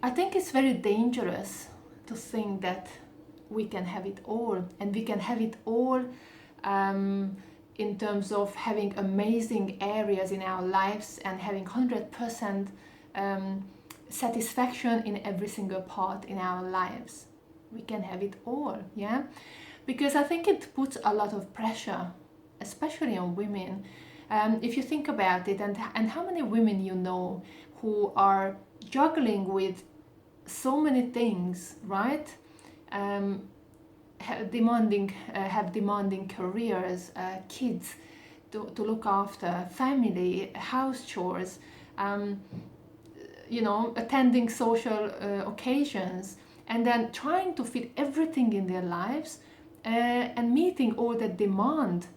I think it's very dangerous to think that we can have it all, and we can have it all in terms of having amazing areas in our lives and having 100% satisfaction in every single part in our lives. We can have it all, yeah? Because I think it puts a lot of pressure, especially on women. If you think about it, and how many women you know who are juggling with so many things, right? Have demanding careers, kids to look after, family, house chores, attending social occasions, and then trying to fit everything in their lives and meeting all that demand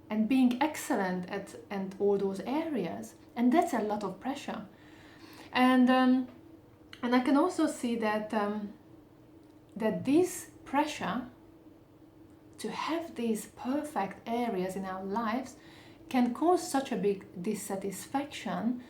and being excellent at all those areas. And that's a lot of pressure. And I can also see that that this pressure to have these perfect areas in our lives can cause such a big dissatisfaction,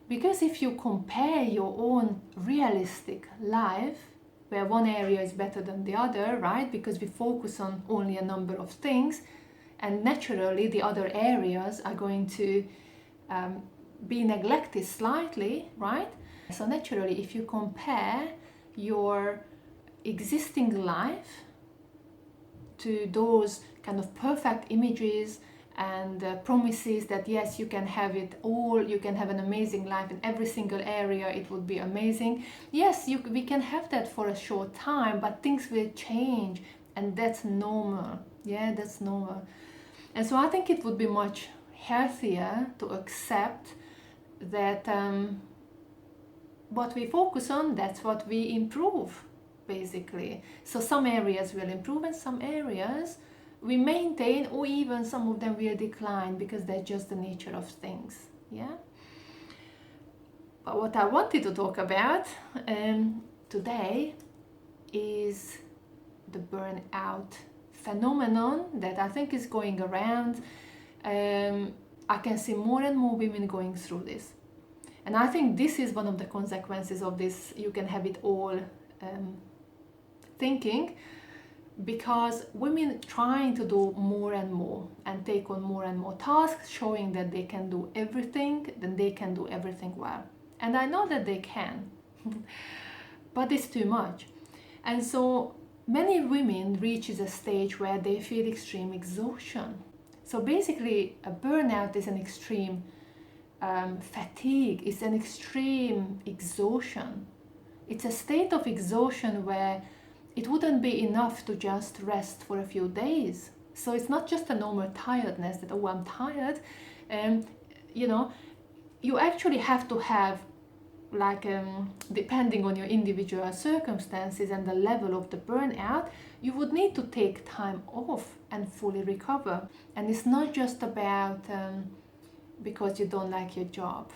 because if you compare your own realistic life, where one area is better than the other, right? Because we focus on only a number of things, and naturally the other areas are going to be neglected slightly, right? So naturally, if you compare your existing life to those kind of perfect images and promises that yes, you can have it all, you can have an amazing life in every single area, it would be amazing. Yes, we can have that for a short time, but things will change, and that's normal. Yeah, that's normal. And so I think it would be much healthier to accept that what we focus on, that's what we improve, basically. So some areas will improve and some areas we maintain, or even some of them will decline, because that's just the nature of things. Yeah. But what I wanted to talk about today is the burnout phenomenon that I think is going around. I can see more and more women going through this. And I think this is one of the consequences of this you can have it all thinking, because women trying to do more and more and take on more and more tasks, showing that they can do everything, then they can do everything well. And I know that they can, but it's too much. And so many women reaches a stage where they feel extreme exhaustion. So basically, a burnout is an extreme fatigue, it's an extreme exhaustion. It's a state of exhaustion where it wouldn't be enough to just rest for a few days. So it's not just a normal tiredness that, oh, I'm tired. You actually have to have, like, depending on your individual circumstances and the level of the burnout, you would need to take time off and fully recover. And it's not just about because you don't like your job.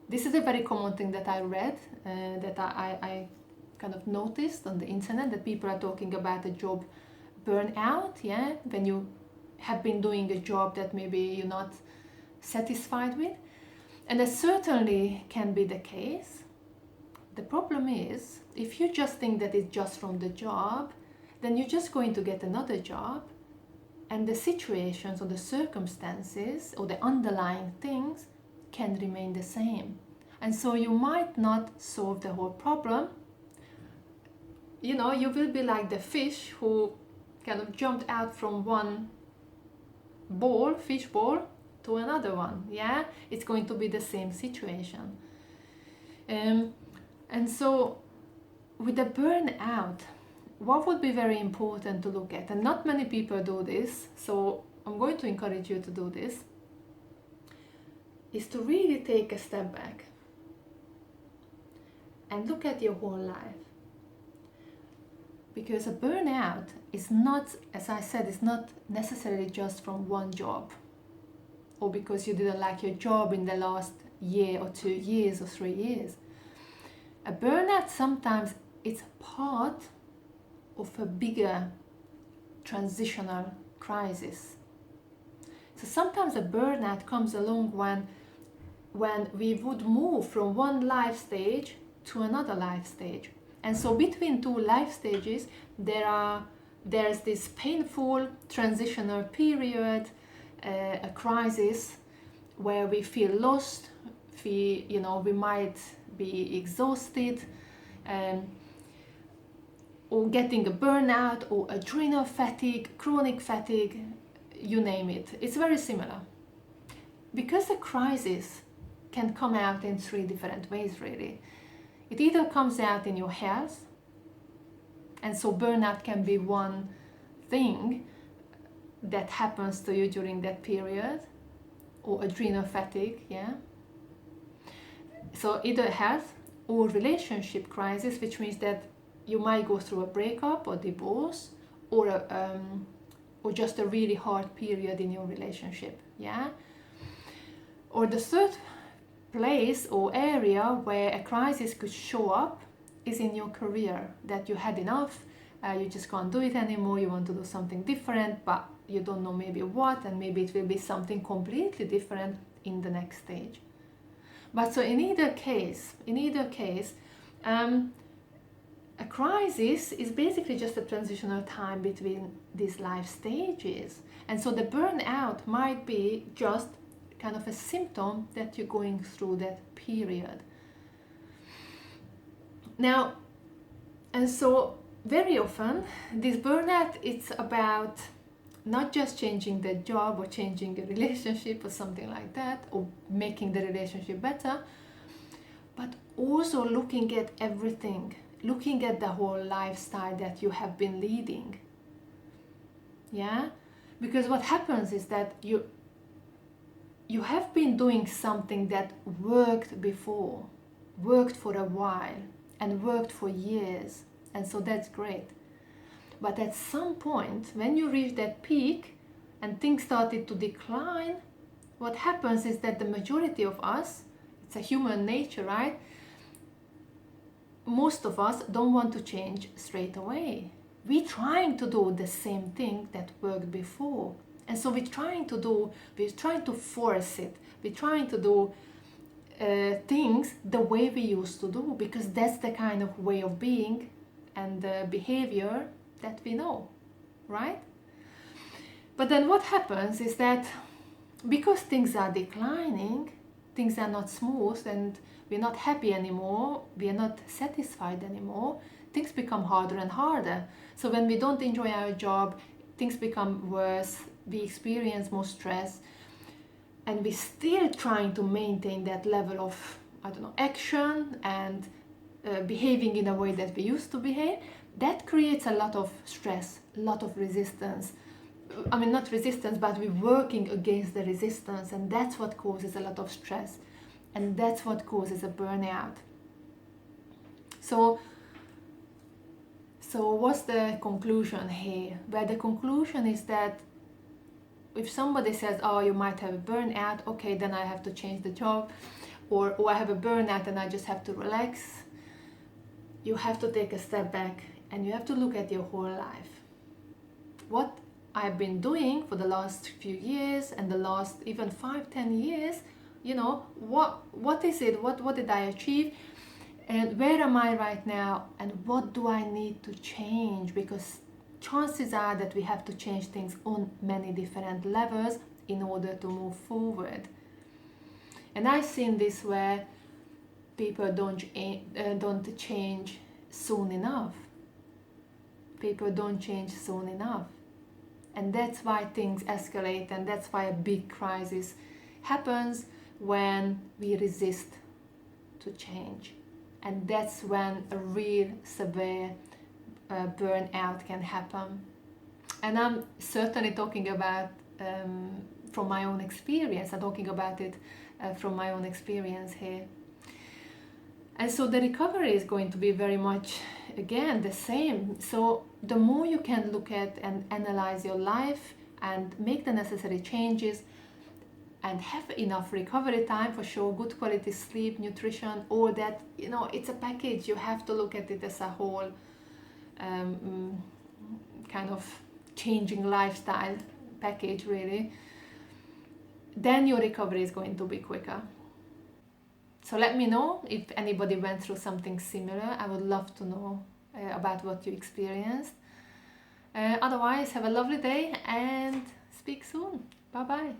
This is a very common thing that I read, that I kind of noticed on the internet, that people are talking about a job burnout, yeah, when you have been doing a job that maybe you're not satisfied with. And that certainly can be the case. The problem is, if you just think that it's just from the job, then you're just going to get another job, and the situations or the circumstances or the underlying things can remain the same. And so you might not solve the whole problem. You will be like the fish who kind of jumped out from one fish bowl, to another one. Yeah, it's going to be the same situation. And so with the burnout, what would be very important to look at, and not many people do this, so I'm going to encourage you to do this, is to really take a step back and look at your whole life. Because a burnout is not, as I said, it's not necessarily just from one job, or because you didn't like your job in the last year or 2 years or 3 years. A burnout, sometimes it's part of a bigger transitional crisis. So sometimes a burnout comes along when we would move from one life stage to another life stage. And so between two life stages, there's this painful transitional period, a crisis where we feel lost, we might be exhausted, or getting a burnout, or adrenal fatigue, chronic fatigue, you name it. It's very similar. Because a crisis can come out in three different ways, really. It either comes out in your health, and so burnout can be one thing that happens to you during that period, or adrenal fatigue, yeah. So either health or relationship crisis, which means that you might go through a breakup or divorce, or just a really hard period in your relationship, yeah. Or the third place or area where a crisis could show up is in your career, that you had enough, you just can't do it anymore, you want to do something different, but you don't know maybe what, and maybe it will be something completely different in the next stage. But so in either case, a crisis is basically just a transitional time between these life stages. And so the burnout might be just kind of a symptom that you're going through that period. Now, and so very often this burnout, it's about not just changing the job or changing a relationship or something like that, or making the relationship better, but also looking at everything, looking at the whole lifestyle that you have been leading. Yeah? Because what happens is that you have been doing something that worked before, worked for a while, and worked for years, and so that's great. But at some point, when you reach that peak and things started to decline, what happens is that the majority of us, it's a human nature, right? Most of us don't want to change straight away. We're trying to do the same thing that worked before. And so we're trying to force it. We're trying to do things the way we used to do, because that's the kind of way of being and behavior that we know, right? But then what happens is that because things are declining, things are not smooth, and we're not happy anymore, we are not satisfied anymore, things become harder and harder. So when we don't enjoy our job, things become worse, we experience more stress, and we're still trying to maintain that level of, action and behaving in a way that we used to behave. That creates a lot of stress, a lot of resistance. Not resistance, but we're working against the resistance, and that's what causes a lot of stress, and that's what causes a burnout. So what's the conclusion here? Well, the conclusion is that if somebody says, oh, you might have a burnout, okay, then I have to change the job, or I have a burnout and I just have to relax, you have to take a step back and you have to look at your whole life. What I've been doing for the last few years and the last even 5-10 years, what is it? What did I achieve? And where am I right now? And what do I need to change? Because chances are that we have to change things on many different levels in order to move forward. And I've seen this where people don't change soon enough. People don't change soon enough. And that's why things escalate, and that's why a big crisis happens when we resist to change. And that's when a real severe burnout can happen. And I'm certainly talking about from my own experience. I'm talking about it from my own experience here. And so the recovery is going to be very much, again, the same. So the more you can look at and analyze your life and make the necessary changes and have enough recovery time, for sure, good quality sleep, nutrition, all that, it's a package. You have to look at it as a whole kind of changing lifestyle package, really. Then your recovery is going to be quicker. So let me know if anybody went through something similar. I would love to know about what you experienced. Otherwise, have a lovely day and speak soon. Bye bye.